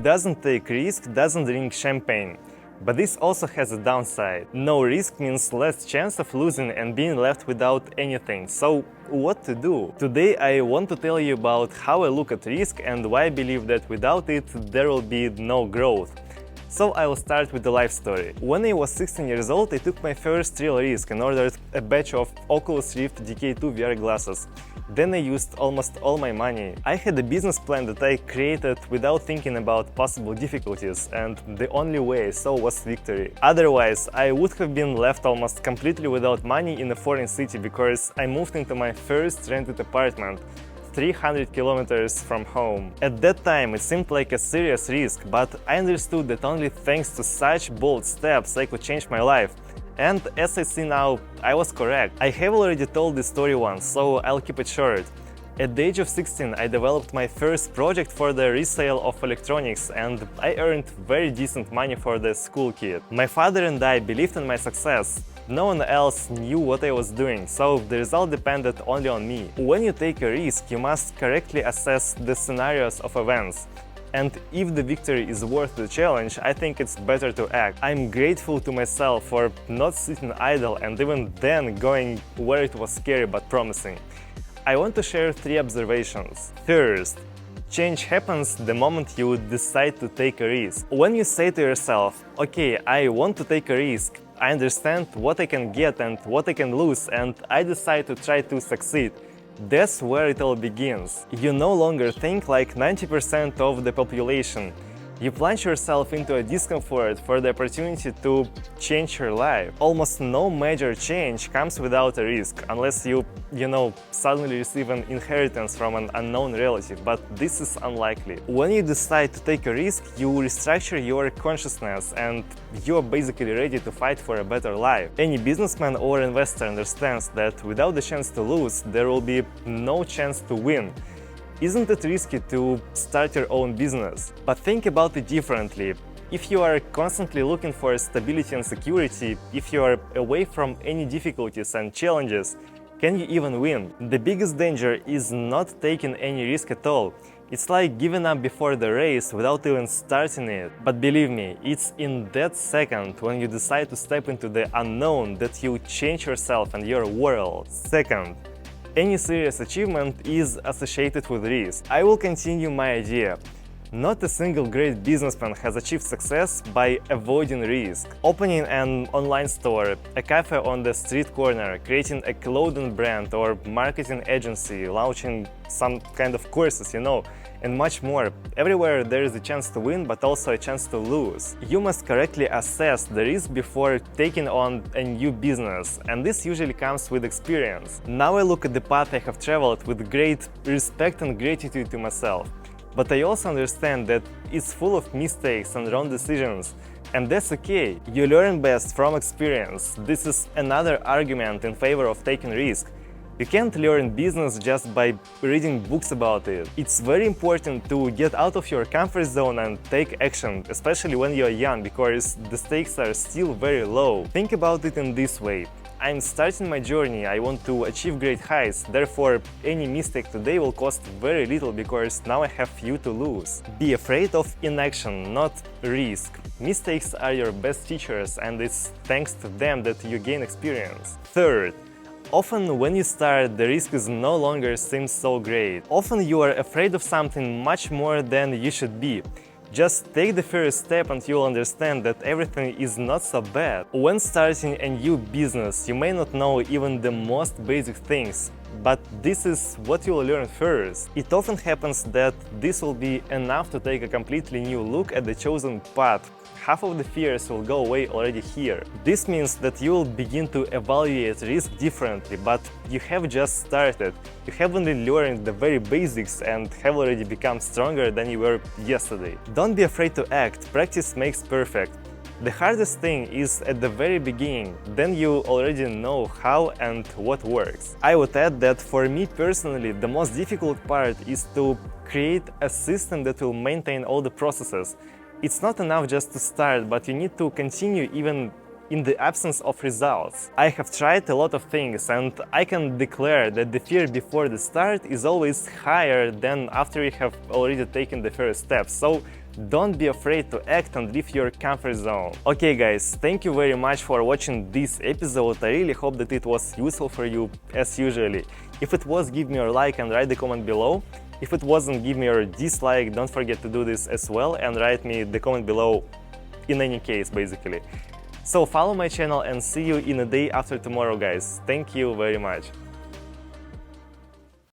doesn't take risk doesn't drink champagne. But this also has a downside. No risk means less chance of losing and being left without anything. So what to do? Today I want to tell you about how I look at risk and why I believe that without it there will be no growth. So I will start with the life story. When I was 16 years old, I took my first real risk and ordered a batch of Oculus Rift DK2 VR glasses. Then I used almost all my money. I had a business plan that I created without thinking about possible difficulties, and the only way I saw was victory. Otherwise, I would have been left almost completely without money in a foreign city because I moved into my first rented apartment 300 kilometers from home. At that time, it seemed like a serious risk, but I understood that only thanks to such bold steps I could change my life. And as I see now, I was correct. I have already told this story once, so I'll keep it short. At the age of 16, I developed my first project for the resale of electronics, and I earned very decent money for the school kid. My father and I believed in my success. No one else knew what I was doing, so the result depended only on me. When you take a risk, you must correctly assess the scenarios of events. And if the victory is worth the challenge, I think it's better to act. I'm grateful to myself for not sitting idle and even then going where it was scary but promising. I want to share 3 observations. First, change happens the moment you decide to take a risk. When you say to yourself, okay, I want to take a risk, I understand what I can get and what I can lose, and I decide to try to succeed. That's where it all begins. You no longer think like 90% of the population. You plunge yourself into a discomfort for the opportunity to change your life. Almost no major change comes without a risk, unless you suddenly receive an inheritance from an unknown relative, but this is unlikely. When you decide to take a risk, you restructure your consciousness and you are basically ready to fight for a better life. Any businessman or investor understands that without the chance to lose, there will be no chance to win. Isn't it risky to start your own business? But think about it differently. If you are constantly looking for stability and security, if you are away from any difficulties and challenges, can you even win? The biggest danger is not taking any risk at all. It's like giving up before the race without even starting it. But believe me, it's in that second when you decide to step into the unknown that you change yourself and your world. Second, any serious achievement is associated with risk. I will continue my idea. Not a single great businessman has achieved success by avoiding risk. Opening an online store, a cafe on the street corner, creating a clothing brand or marketing agency, launching some kind of courses, and much more. Everywhere there is a chance to win, but also a chance to lose. You must correctly assess the risk before taking on a new business, and this usually comes with experience. Now I look at the path I have traveled with great respect and gratitude to myself. But I also understand that it's full of mistakes and wrong decisions, and that's okay. You learn best from experience. This is another argument in favor of taking risk. You can't learn business just by reading books about it. It's very important to get out of your comfort zone and take action, especially when you're young, because the stakes are still very low. Think about it in this way. I'm starting my journey, I want to achieve great heights, therefore any mistake today will cost very little because now I have few to lose. Be afraid of inaction, not risk. Mistakes are your best teachers and it's thanks to them that you gain experience. Third, often when you start, the risk is no longer seems so great. Often you are afraid of something much more than you should be. Just take the first step and you'll understand that everything is not so bad. When starting a new business, you may not know even the most basic things, but this is what you'll learn first. It often happens that this will be enough to take a completely new look at the chosen path. Half of the fears will go away already here. This means that you will begin to evaluate risk differently, but you have just started. You have only learned the very basics and have already become stronger than you were yesterday. Don't be afraid to act. Practice makes perfect. The hardest thing is at the very beginning, then you already know how and what works. I would add that for me personally, the most difficult part is to create a system that will maintain all the processes. It's not enough just to start, but you need to continue even in the absence of results. I have tried a lot of things and I can declare that the fear before the start is always higher than after you have already taken the first steps. So Don't be afraid to act and leave your comfort zone. Okay guys, thank you very much for watching this episode. I really hope that it was useful for you as usually. If it was, give me your like and write the comment below. If it wasn't, give me your dislike. Don't forget to do this as well and write me the comment below in any case, basically. So follow my channel and see you in a day after tomorrow, guys. Thank you very much.